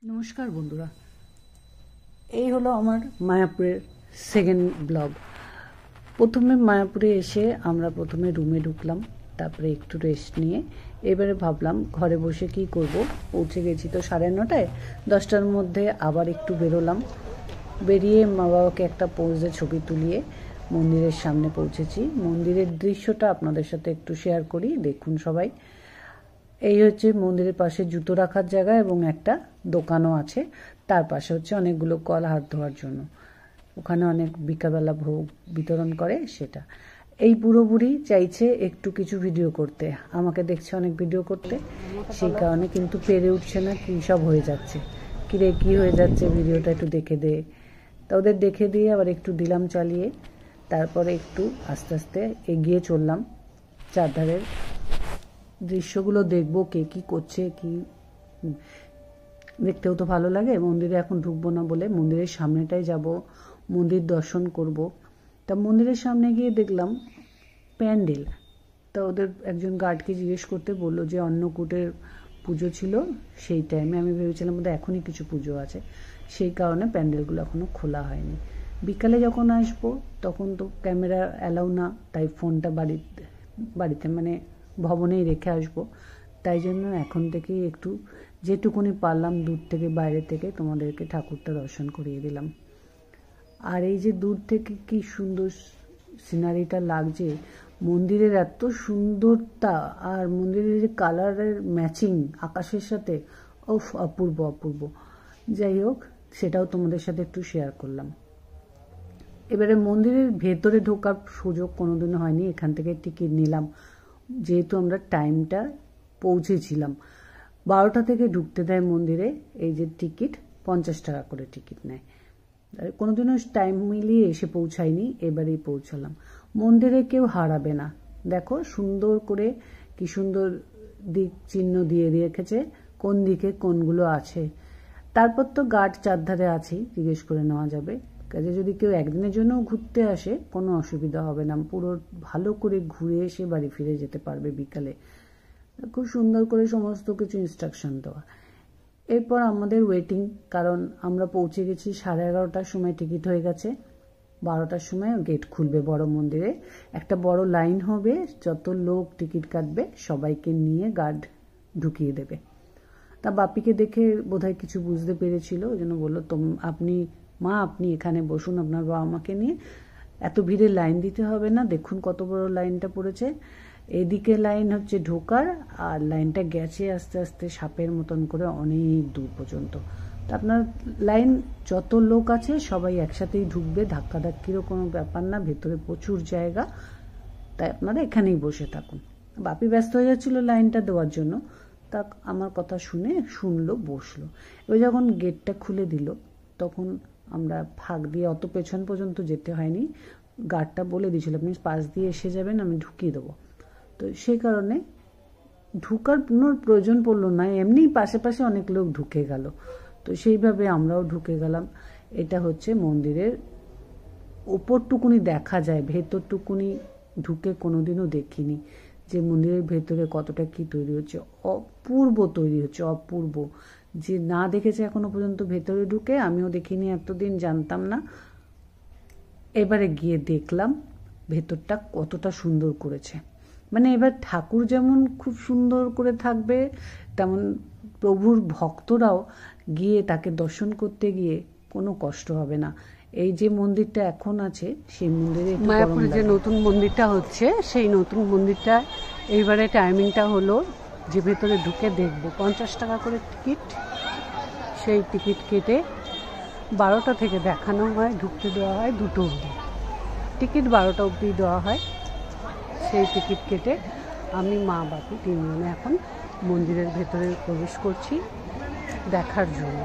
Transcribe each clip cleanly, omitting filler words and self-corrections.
নমস্কার বন্ধুরা, এই হলো আমার মায়াপুরের সেকেন্ড ব্লগ। প্রথমে মায়াপুরে এসে আমরা প্রথমে রুমে ঢুকলাম, তারপরে একটু রেস্ট নিয়ে এবারে ভাবলাম ঘরে বসে কি করব। পৌঁছে গেছি তো 9:30, 10টার মধ্যে আবার একটু বেরোলাম। বেরিয়ে মা বাবাকে একটা পোজে ছবি তুলিয়ে মন্দিরের সামনে পৌঁছেছি। মন্দিরের দৃশ্যটা আপনাদের সাথে একটু শেয়ার করি, দেখুন সবাই। এই হচ্ছে মন্দিরের পাশে জুতো রাখার জায়গা এবং একটা দোকানও আছে। তার পাশে হচ্ছে অনেকগুলো কল হাত ধোয়ার জন্য, ওখানে অনেক বিকালবেলা ভোগ বিতরণ করে সেটা। এই বুড়ো বুড়ি চাইছে একটু কিছু ভিডিও করতে, আমাকে দেখছে অনেক ভিডিও করতে, সেই কারণে কিন্তু পেরে উঠছে না, কী সব হয়ে যাচ্ছে। কিরে কী হয়ে যাচ্ছে, ভিডিওটা একটু দেখে দে। তা ওদের দেখে দিয়ে আবার একটু দিলাম চালিয়ে, তারপরে একটু আস্তে আস্তে এগিয়ে চললাম। চারধারের দৃশ্যগুলো দেখব, কে কী করছে, কি দেখতেও তো ভালো লাগে। মন্দিরে এখন ঢুকবো না বলে মন্দিরের সামনেটাই যাব, মন্দির দর্শন করব। তা মন্দিরের সামনে গিয়ে দেখলাম প্যান্ডেল। তা ওদের একজন গার্ডকে জিজ্ঞেস করতে বললো যে অন্নকূটের পুজো ছিল সেই টাইমে। আমি ভেবেছিলাম বোধহয় এখনই কিছু পুজো আছে, সেই কারণে প্যান্ডেলগুলো এখনও খোলা হয়নি। বিকালে যখন আসবো তখন তো ক্যামেরা অ্যালাউ না, তাই ফোনটা বাড়িতে মানে ভবনেই রেখে আসবো। তাই জন্য এখন থেকেই একটু যেটুকুনি পারলাম দূর থেকে বাইরে থেকে তোমাদেরকে ঠাকুরটা দর্শন করিয়ে দিলাম। আর এই যে দূর থেকে কি সুন্দর সিনারিটা লাগছে, মন্দিরের এত সুন্দরতা, আর মন্দিরের যে কালারের ম্যাচিং আকাশের সাথে, ওফ, অপূর্ব অপূর্ব। যাই হোক, সেটাও তোমাদের সাথে একটু শেয়ার করলাম। এবারে মন্দিরের ভেতরে ঢোকার সুযোগ কোনোদিনও হয়নি, এখান থেকে টিকিট নিলাম। যেহেতু আমরা টাইমটা পৌঁছেছিলাম, 12টা থেকে ঢুকতে দেয় মন্দিরে। এই যে টিকিট 50 টাকা করে টিকিট নেয়। কোনোদিনও টাইম মিলিয়ে এসে পৌঁছায়নি, এবারেই পৌঁছালাম। মন্দিরে কেউ হারাবে না, দেখো সুন্দর করে কি সুন্দর দিক চিহ্ন দিয়ে রেখেছে, কোন দিকে কোনগুলো আছে। তারপর তো গার্ড চারধারে আছেই, জিজ্ঞেস করে নেওয়া যাবে। কাজে যদি কেউ একদিনের জন্য ঘুরতে আসে কোনো অসুবিধা হবে না, পুরো ভালো করে ঘুরে এসে বাড়ি ফিরে যেতে পারবে বিকালে। খুব সুন্দর করে সমস্ত কিছু ইনস্ট্রাকশন দেওয়া। এরপর আমাদের ওয়েটিং, কারণ আমরা পৌঁছে গেছি 11:30টার সময়, টিকিট হয়ে গেছে। 12টার সময় গেট খুলবে বড় মন্দিরে, একটা বড় লাইন হবে, যত লোক টিকিট কাটবে সবাইকে নিয়ে গার্ড ঢুকিয়ে দেবে। তা বাপিকে দেখে বোধহয় কিছু বুঝতে পেরেছিল, ওই জন্য বললো আপনি এখানে বসুন আপনার বাবা মাকে নিয়ে, এত ভিড়ে লাইন দিতে হবে না, দেখুন কত বড় লাইনটা পড়েছে। এদিকে লাইন হচ্ছে ঢোকার, আর লাইনটা গেছে আস্তে আস্তে সাপের মতন করে অনেক দূর পর্যন্ত। তা আপনার লাইন যত লোক আছে সবাই একসাথেই ঢুকবে, ধাক্কাধাক্কিরও কোনো ব্যাপার না, ভেতরে প্রচুর জায়গা, তাই আপনারা এখানেই বসে থাকুন। বাপি ব্যস্ত হয়ে যাচ্ছিল লাইনটা দেওয়ার জন্য, তা আমার কথা শুনলো, বসলো। এবার যখন গেটটা খুলে দিল তখন আমরা ফাঁক দিয়ে, অত পেছন পর্যন্ত যেতে হয়নি, গার্ডটা বলে দিয়েছিল আপনি পাশ দিয়ে এসে যাবেন, আমি ঢুকিয়ে দেবো। তো সেই কারণে ঢুকার কোনো প্রয়োজন পড়লো না, এমনি পাশে পাশে অনেক লোক ঢুকে গেল, তো সেইভাবে আমরাও ঢুকে গেলাম। এটা হচ্ছে মন্দিরের ওপরটুকুনি দেখা যায়, ভেতরটুকুনি ঢুকে কোনোদিনও দেখিনি যে মন্দিরের ভেতরে কতটা কি তৈরি হচ্ছে। অপূর্ব তৈরি হচ্ছে, অপূর্ব। যে না দেখেছে এখনো পর্যন্ত ভেতরে ঢুকে, আমিও দেখিনি এতদিন, জানতাম না। এবারে গিয়ে দেখলাম ভেতরটা কতটা সুন্দর করেছে। মানে এবার ঠাকুর যেমন খুব সুন্দর করে থাকবে, তেমন প্রভুর ভক্তরাও গিয়ে তাকে দর্শন করতে গিয়ে কোনো কষ্ট হবে না। এই যে মন্দিরটা এখন আছে সেই মন্দিরে, মায়াপুরে যে নতুন মন্দিরটা হচ্ছে সেই নতুন মন্দিরটা এইবারে টাইমিংটা হলো যে ভেতরে ঢুকে দেখব, 50 টাকা করে টিকিট। সেই টিকিট কেটে 12টা থেকে দেখানো হয়, ঢুকতে দেওয়া হয় 2টো অবধি। টিকিট 12টা অবধি দেওয়া হয়। সেই টিকিট কেটে আমি মা বাপি 3 জনে এখন মন্দিরের ভেতরে প্রবেশ করছি দেখার জন্য।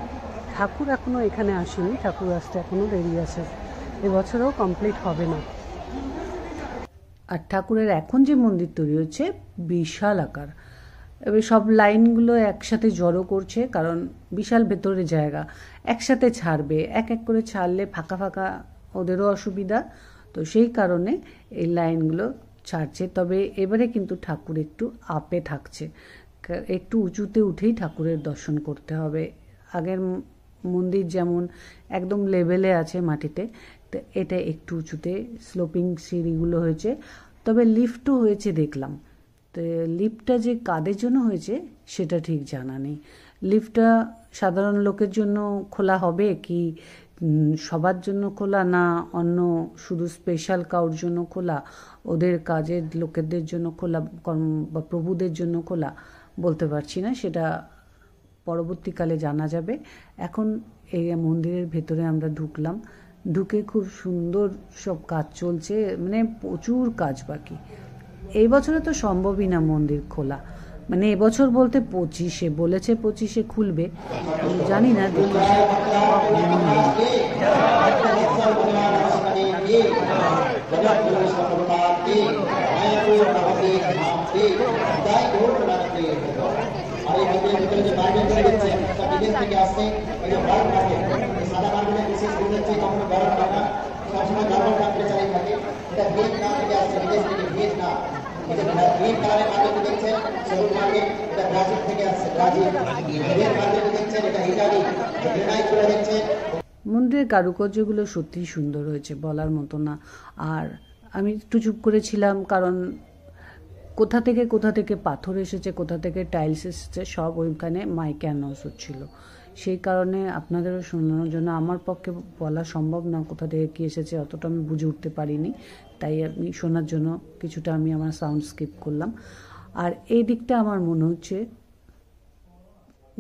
ঠাকুর এখনও এখানে আসেনি, ঠাকুর আসতে এখনও দেরি আছে, এবছরেও কমপ্লিট হবে না। আর ঠাকুরের এখন যে মন্দির তৈরি হচ্ছে বিশাল আকার। এবার সব লাইনগুলো একসাথে জড়ো করছে, কারণ বিশাল ভেতরে জায়গা, একসাথে ছাড়বে, এক এক করে ছাড়লে ফাঁকা ফাঁকা ওদেরও অসুবিধা, তো সেই কারণে এই লাইনগুলো ছাড়ছে। তবে এবারে কিন্তু ঠাকুর একটু আপে থাকছে, একটু উঁচুতে উঠেই ঠাকুরের দর্শন করতে হবে। আগের মন্দির যেমন একদম লেভেলে আছে মাটিতে, তো এটা একটু উঁচুতে স্লোপিং সিঁড়িগুলো হয়েছে, তবে লিফটও হয়েছে দেখলাম। তো লিফটটা যে কাদের জন্য হয়েছে সেটা ঠিক জানা নেই। লিফটটা সাধারণ লোকের জন্য খোলা হবে কি সবার জন্য খোলা, না অন্য শুধু স্পেশাল কাউর জন্য খোলা, ওদের কাজের লোকেদের জন্য খোলা বা প্রভুদের জন্য খোলা, বলতে পারছি না, সেটা পরবর্তীকালে জানা যাবে। এখন এই মন্দিরের ভেতরে আমরা ঢুকলাম, ঢুকে খুব সুন্দর সব কাজ চলছে, মানে প্রচুর কাজ বাকি। এই বছরে তো সম্ভবই না মন্দির খোলা, মানে এবছর বলতে 25-এ বলেছে, 25-এ খুলবে, জানি না দেখি। মন্দিরের কারুকার্যগুলো সত্যিই সুন্দর হয়েছে, বলার মতো না। আর আমি একটু চুপ করেছিলাম, কারণ কোথা থেকে পাথর এসেছে, কোথা থেকে টাইলস এসেছে, সব ওইখানে মাইকে অ্যানাউন্স হচ্ছিল। সেই কারণে আপনাদেরও শোনানোর জন্য, আমার পক্ষে বলা সম্ভব না কোথা থেকে কী এসেছে, অতটা আমি বুঝে উঠতে পারিনি, তাই আমি শোনার জন্য কিছুটা আমি আমার সাউন্ড স্কিপ করলাম। আর এই দিকটা আমার মনে হচ্ছে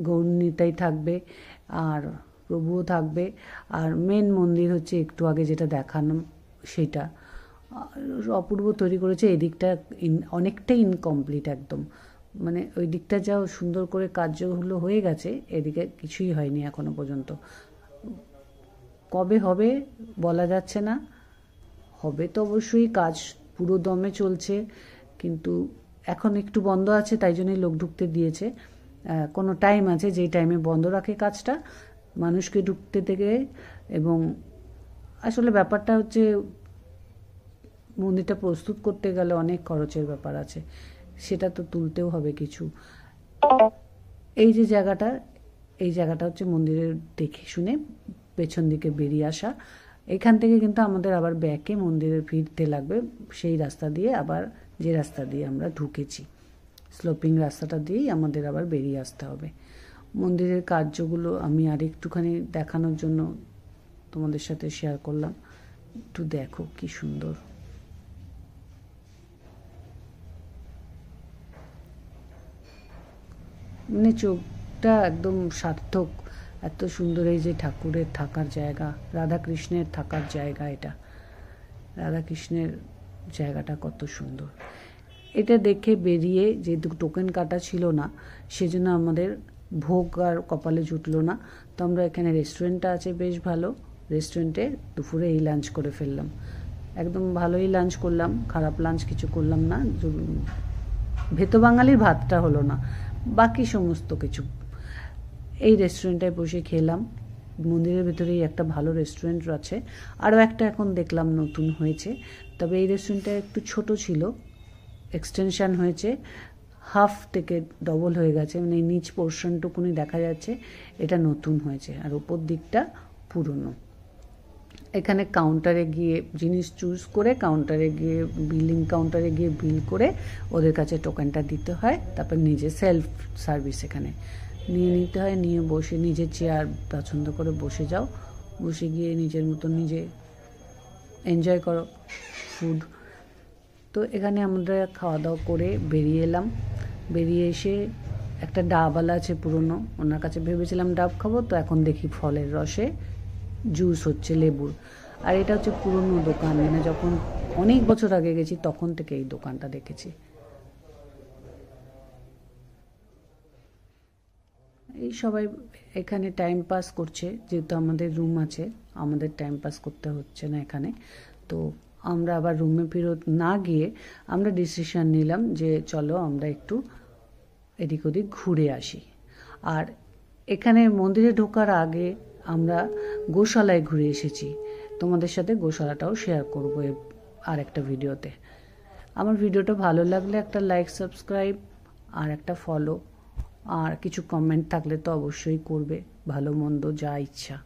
গৌরনীতাই থাকবে আর প্রভুও থাকবে। আর মেন মন্দির হচ্ছে একটু আগে যেটা দেখানো, সেটা অপূর্ব তৈরি করেছে। এই দিকটা অনেকটাই ইনকমপ্লিট একদম, মানে ওই দিকটা যাও সুন্দর করে কার্যগুলো হয়ে গেছে, এদিকে কিছুই হয়নি এখনো পর্যন্ত। কবে হবে বলা যাচ্ছে না, হবে তো অবশ্যই, কাজ পুরো দমে চলছে, কিন্তু এখন একটু বন্ধ আছে, তাই জন্যই লোক ঢুকতে দিয়েছে। কোনো টাইম আছে যেই টাইমে বন্ধ রাখে কাজটা, মানুষকে ঢুকতে থেকে। এবং আসলে ব্যাপারটা হচ্ছে মন্দিরটা প্রস্তুত করতে গেলে অনেক খরচের ব্যাপার আছে, সেটা তো তুলতেও হবে কিছু। এই যে জায়গাটা, এই জায়গাটা হচ্ছে মন্দিরের দেখে শুনে পেছন দিকে বেরিয়ে আসা। এখান থেকে কিন্তু আমাদের আবার ব্যাকে মন্দিরের ফিরতে লাগবে, সেই রাস্তা দিয়ে, আবার যে রাস্তা দিয়ে আমরা ঢুকেছি, স্লোপিং রাস্তাটা দিয়েই আমাদের আবার বেরিয়ে আসতে হবে। মন্দিরের কার্যগুলো আমি আর একটুখানি দেখানোর জন্য তোমাদের সাথে শেয়ার করলাম, একটু দেখো কি সুন্দর। মানে চোখটা একদম সার্থক, এত সুন্দর। এই যে ঠাকুরের থাকার জায়গা, রাধাকৃষ্ণের থাকার জায়গা, এটা রাধাকৃষ্ণের জায়গাটা কত সুন্দর। এটা দেখে বেরিয়ে, যেহেতু টোকেন কাটা ছিল না, সেজন্য আমাদের ভোগ আর কপালে জুটলো না, তো আমরা এখানে রেস্টুরেন্টটা আছে বেশ ভালো, রেস্টুরেন্টে দুপুরে এই লাঞ্চ করে ফেললাম। একদম ভালোই লাঞ্চ করলাম, খারাপ লাঞ্চ কিছু করলাম না। ভেতো বাঙালির ভাতটা হলো না, বাকি সমস্ত কিছু এই রেস্টুরেন্টটায় বসে খেলাম। মন্দিরের ভেতরেই একটা ভালো রেস্টুরেন্ট আছে, আরও একটা এখন দেখলাম নতুন হয়েছে, তবে এই রেস্টুরেন্টটা একটু ছোট ছিল, এক্সটেনশান হয়েছে, হাফ থেকে ডবল হয়ে গেছে, মানে নিচ পোর্শনটুকুনি দেখা যাচ্ছে, এটা নতুন হয়েছে, আর ওপর দিকটা পুরনো। এখানে কাউন্টারে গিয়ে জিনিস চুজ করে, কাউন্টারে গিয়ে বিলিং কাউন্টারে গিয়ে বিল করে ওদের কাছে টোকেনটা দিতে হয়, তারপর নিজে সেলফ সার্ভিস এখানে নিয়ে নিতে হয়, নিয়ে বসে নিজের চেয়ার পছন্দ করে বসে যাও, বসে গিয়ে নিজের মতো নিজে এনজয় করো ফুড। তো এখানে আমরা খাওয়া দাওয়া করে বেরিয়ে এলাম। বেরিয়ে এসে একটা ডাবওয়ালা আছে পুরনো, ওনার কাছে ভেবেছিলাম ডাব খাবো, তো এখন দেখি ফলের রসে জুস হচ্ছে লেবুর। আর এটা হচ্ছে পুরনো দোকান, মানে যখন অনেক বছর আগে গেছি তখন থেকে এই দোকানটা দেখেছি। এই সবাই এখানে টাইম পাস করছে, যেহেতু আমাদের রুম আছে, আমাদের টাইম পাস করতে হচ্ছে না এখানে। তো আমরা আবার রুমে ফেরত না গিয়ে আমরা ডিসিশন নিলাম যে চলো আমরা একটু এদিক ওদিক ঘুরে আসি। আর এখানে মন্দিরে ঢোকার আগে আমরা গোশালায় ঘুরে এসেছি, তোমাদের সাথে গোশালাটাও শেয়ার করবো আর একটা ভিডিওতে। আমার ভিডিওটা ভালো লাগলে একটা লাইক, সাবস্ক্রাইব আর একটা ফলো আর কিছু কমেন্ট থাকলে তো অবশ্যই করবে, ভালো মন্দ যা ইচ্ছা।